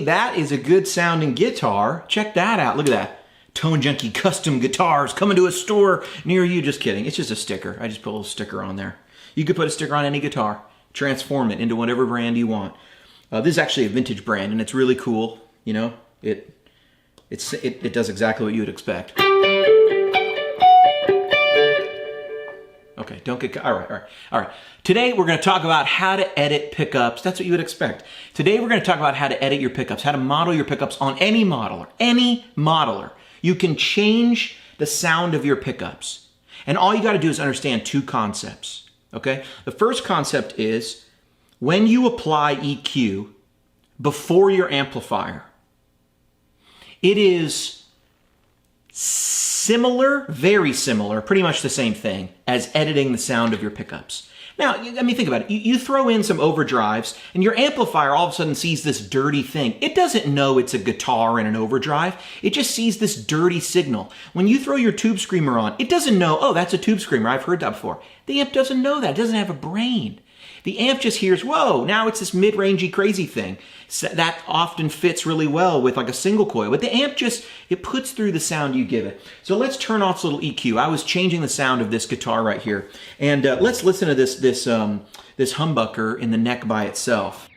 Hey, that is a good sounding guitar. Check that out. Look at that. Tone Junkie custom guitars coming to a store near you. Just kidding. It's just a sticker. I just put a little sticker on there. You could put a sticker on any guitar. Transform it into whatever brand you want. This is actually a vintage brand, and it's really cool. You know, it does exactly what you would expect. Okay, don't get, all right. Today we're going to talk about how to edit pickups. That's what you would expect. Today we're going to talk about how to edit your pickups, how to model your pickups on any modeler. Any modeler. You can change the sound of your pickups. And all you got to do is understand two concepts. Okay? The first concept is when you apply EQ before your amplifier, it is similar, very similar, pretty much the same thing as editing the sound of your pickups. Now, I mean, think about it. You throw in some overdrives, and your amplifier all of a sudden sees this dirty thing. It doesn't know it's a guitar and an overdrive. It just sees this dirty signal. When you throw your tube screamer on, it doesn't know, oh, that's a tube screamer. I've heard that before. The amp doesn't know that. It doesn't have a brain. The amp just hears, whoa, now it's this mid-rangey crazy thing. So that often fits really well with like a single coil. But the amp just, it puts through the sound you give it. So let's turn off this little EQ. I was changing the sound of this guitar right here. And let's listen to this humbucker in the neck by itself.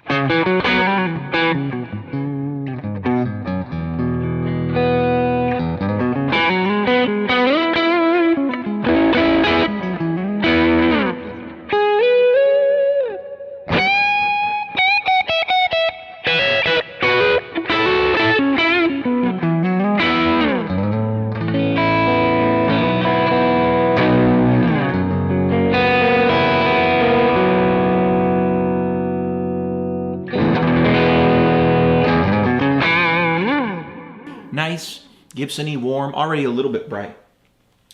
Nice, Gibson-y, warm, already a little bit bright.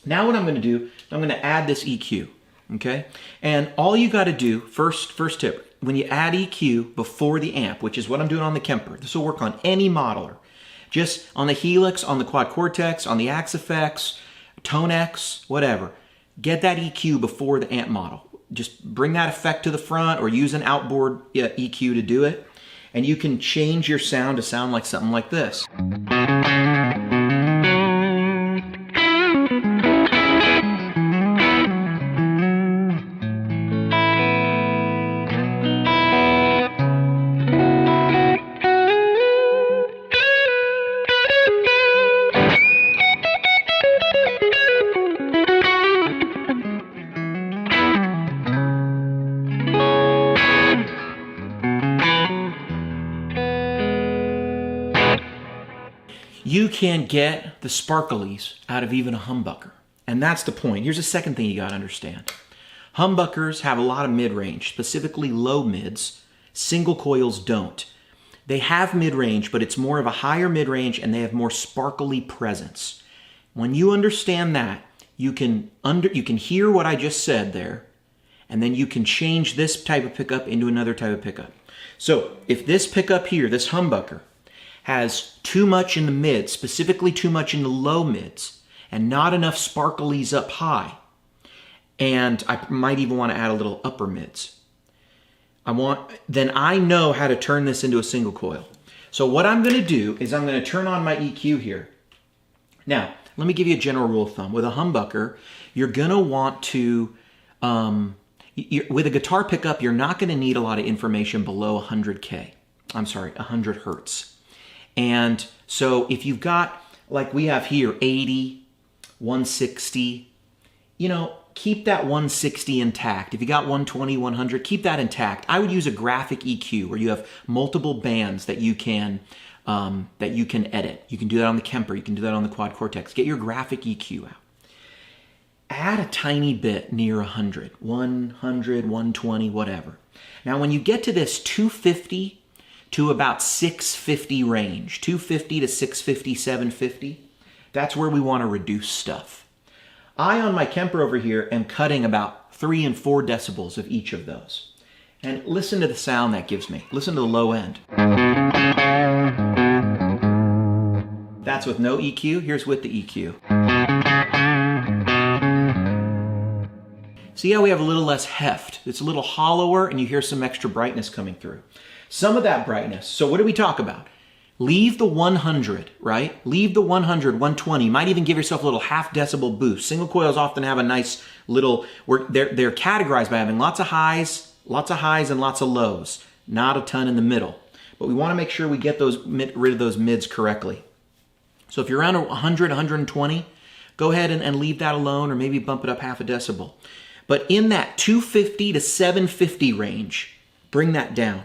Now what I'm going to do, I'm going to add this EQ, okay? And all you got to do, first tip, when you add EQ before the amp, which is what I'm doing on the Kemper, this will work on any modeler. Just on the Helix, on the Quad Cortex, on the Axe FX, Tone X, whatever. Get that EQ before the amp model. Just bring that effect to the front or use an outboard EQ to do it. And you can change your sound to sound like something like this. You can get the sparklies out of even a humbucker. And that's the point. Here's the second thing you got to understand. Humbuckers have a lot of mid-range, specifically low mids. Single coils don't. They have mid-range, but it's more of a higher mid-range and they have more sparkly presence. When you understand that, you can hear what I just said there, and then you can change this type of pickup into another type of pickup. So if this pickup here, this humbucker, has too much in the mids, specifically too much in the low mids, and not enough sparklies up high, and I might even want to add a little upper mids, then I know how to turn this into a single coil. So what I'm going to do is I'm going to turn on my EQ here. Now, let me give you a general rule of thumb. With a humbucker, you're going to want to, with a guitar pickup, you're not going to need a lot of information below 100 hertz. And so if you've got, like we have here, 80, 160, keep that 160 intact. If you got 120, 100, keep that intact. I would use a graphic EQ where you have multiple bands that you can edit. You can do that on the Kemper. You can do that on the Quad Cortex. Get your graphic EQ out. Add a tiny bit near 100, 120, whatever. Now when you get to this 250 to about 650 range, 250 to 650, 750, that's where we want to reduce stuff. I, on my Kemper over here, am cutting about 3 and 4 decibels of each of those. And listen to the sound that gives me. Listen to the low end. That's with no EQ. Here's with the EQ. See how we have a little less heft? It's a little hollower and you hear some extra brightness coming through. Some of that brightness, so what do we talk about? Leave the 100, right? Leave the 100, 120. You might even give yourself a little half decibel boost. Single coils often have a nice little, they're categorized by having lots of highs and lots of lows. Not a ton in the middle. But we want to make sure we get rid of those mids correctly. So if you're around 100, 120, go ahead and leave that alone, or maybe bump it up half a decibel. But in that 250 to 750 range, bring that down.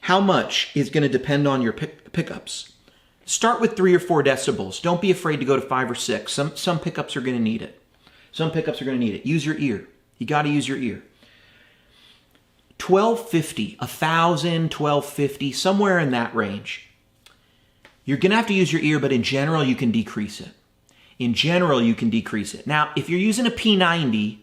How much is going to depend on your pickups. Start with 3 or 4 decibels. Don't be afraid to go to 5 or 6. Some pickups are going to need it. Some pickups are going to need it. Use your ear. You got to use your ear. 1250, 1000, 1250, somewhere in that range. You're going to have to use your ear, but in general, you can decrease it. In general, you can decrease it. Now, if you're using a P90,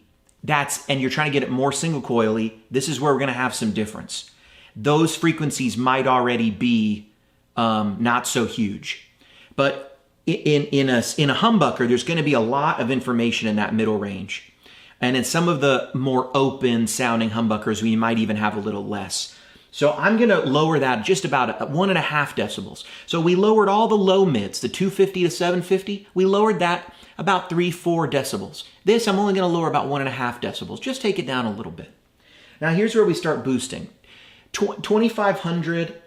and you're trying to get it more single coily, this is where we're going to have some difference. Those frequencies might already be not so huge. But in a humbucker, there's going to be a lot of information in that middle range. And in some of the more open sounding humbuckers, we might even have a little less. So I'm going to lower that just about 1.5 decibels. So we lowered all the low mids, the 250 to 750. We lowered that about 3-4 decibels. This, I'm only going to lower about 1.5 decibels. Just take it down a little bit. Now here's where we start boosting. 2,500,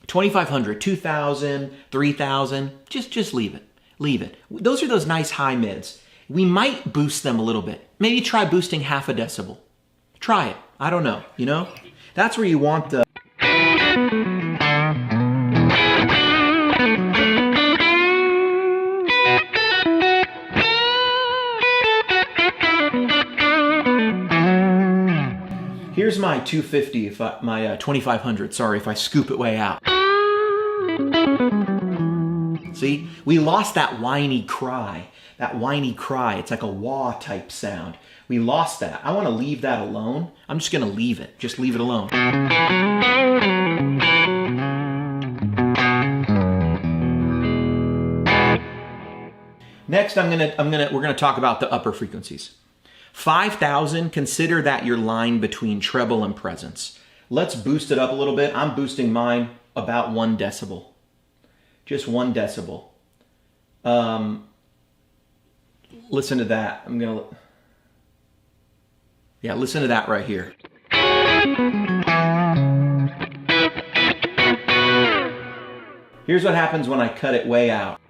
2,000, 3,000, just leave it. Leave it. Those are those nice high mids. We might boost them a little bit. Maybe try boosting half a decibel. Try it. I don't know, you know? That's where you want the... Here's my 250, my 2,500, sorry, if I scoop it way out. See, we lost that whiny cry. That whiny cry, it's like a wah type sound. We lost that. I want to leave that alone. I'm just going to leave it. Just leave it alone. Next, we're going to talk about the upper frequencies. 5,000, consider that your line between treble and presence. Let's boost it up a little bit. I'm boosting mine about 1 decibel. Just 1 decibel. Listen to that. Listen to that right here. Here's what happens when I cut it way out.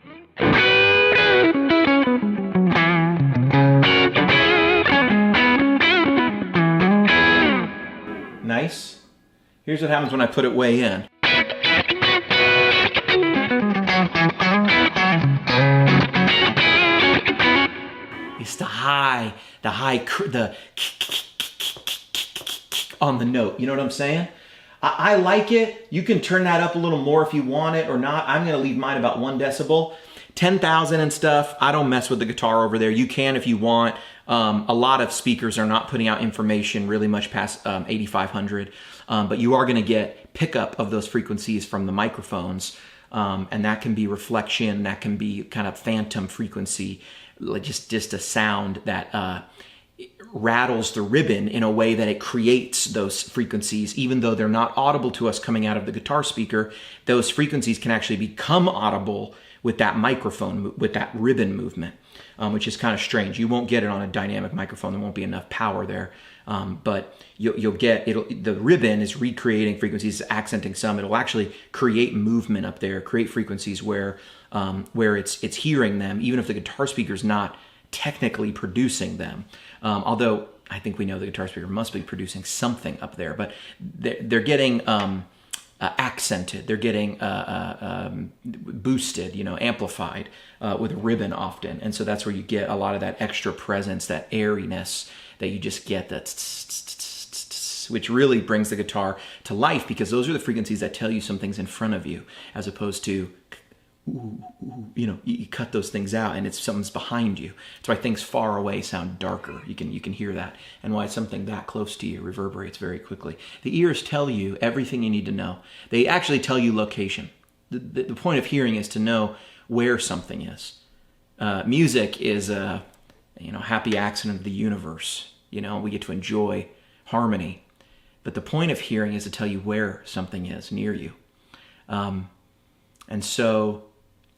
Nice. Here's what happens when I put it way in. It's the on the note. You know what I'm saying? I like it. You can turn that up a little more if you want it or not. I'm going to leave mine about 1 decibel. 10,000 and stuff, I don't mess with the guitar over there. You can if you want. A lot of speakers are not putting out information really much past 8,500. But you are going to get pickup of those frequencies from the microphones. And that can be reflection. That can be kind of phantom frequency. Like just a sound that rattles the ribbon in a way that it creates those frequencies. Even though they're not audible to us coming out of the guitar speaker, those frequencies can actually become audible with that microphone, with that ribbon movement, which is kind of strange. You won't get it on a dynamic microphone. There won't be enough power there. But you'll get, the ribbon is recreating frequencies, accenting some. It'll actually create movement up there, create frequencies where it's hearing them, even if the guitar speaker's not technically producing them. Although I think we know the guitar speaker must be producing something up there, but they're getting accented. They're getting boosted, amplified with a ribbon often. And so that's where you get a lot of that extra presence, that airiness that you just get, which really brings the guitar to life, because those are the frequencies that tell you something's in front of you, as opposed to, you cut those things out and it's something's behind you. That's why things far away sound darker. You can hear that, and why something that close to you reverberates very quickly. The ears tell you everything you need to know. They actually tell you location. The point of hearing is to know where something is. Music is a happy accident of the universe. We get to enjoy harmony, but the point of hearing is to tell you where something is near you. And so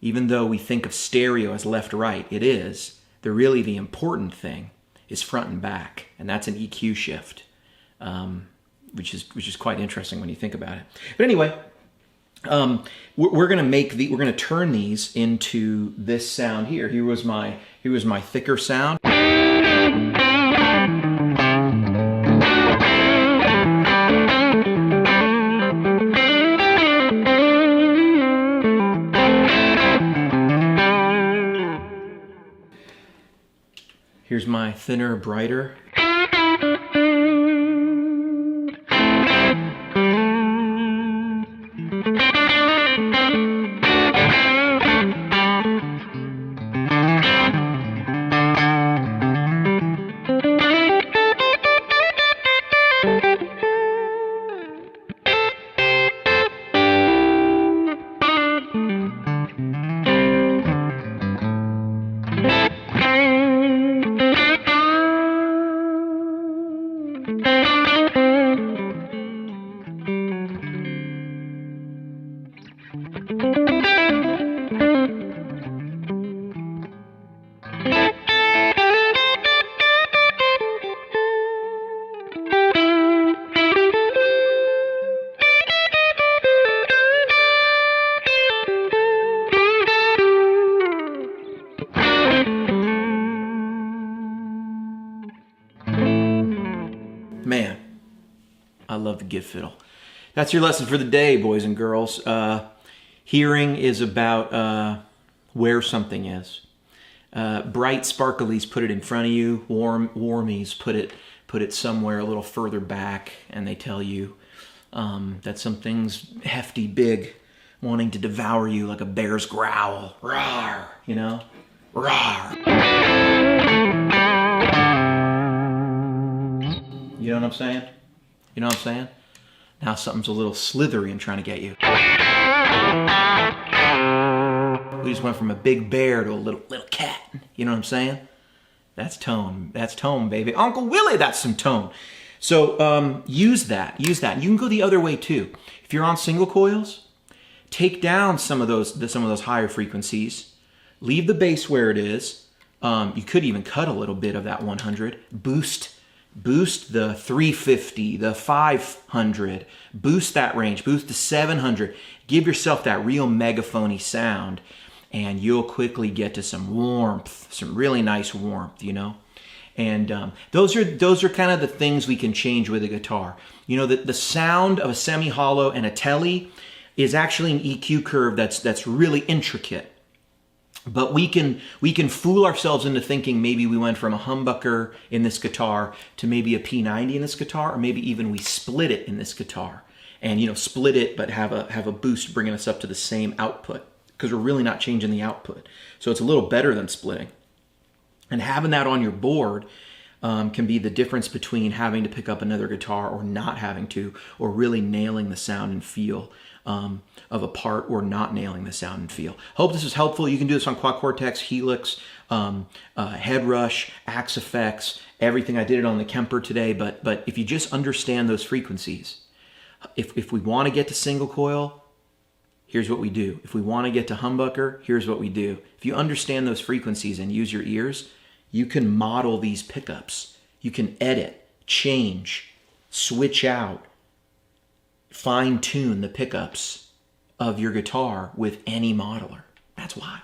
even though we think of stereo as left-right, it is. Really the important thing is front and back, and that's an EQ shift, which is quite interesting when you think about it. But anyway, we're gonna turn these into this sound here. Here was my thicker sound. Here's my thinner, brighter. Man, I love the give fiddle. That's your lesson for the day, boys and girls. Hearing is about where something is. Bright sparklies put it in front of you. Warmies put it somewhere a little further back, and they tell you that something's hefty, big, wanting to devour you like a bear's growl. Roar, you know? Roar. You know what I'm saying? You know what I'm saying? Now something's a little slithery and trying to get you. We just went from a big bear to a little cat. You know what I'm saying? That's tone. That's tone, baby. Uncle Willie, that's some tone. So use that. Use that. You can go the other way too. If you're on single coils, take down some of those higher frequencies. Leave the bass where it is. You could even cut a little bit of that 100. Boost the 350, the 500, boost that range, boost the 700. Give yourself that real megaphony sound, and you'll quickly get to some warmth, some really nice warmth, you know? And those are kind of the things we can change with a guitar. You know, the sound of a semi-hollow and a telly is actually an EQ curve that's really intricate. But we can fool ourselves into thinking maybe we went from a humbucker in this guitar to maybe a P90 in this guitar, or maybe even we split it in this guitar, and you know, split it but have a boost bringing us up to the same output, because we're really not changing the output. So it's a little better than splitting. And having that on your board can be the difference between having to pick up another guitar or not having to, or really nailing the sound and feel of a part, or not nailing the sound and feel. Hope this is helpful. You can do this on Quad Cortex, Helix, Head Rush, Axe Effects, everything. I did it on the Kemper today, but if you just understand those frequencies, if we want to get to single coil, here's what we do. If we want to get to humbucker, here's what we do. If you understand those frequencies and use your ears, you can model these pickups. You can edit, change, switch out, fine-tune the pickups of your guitar with any modeler. That's wild.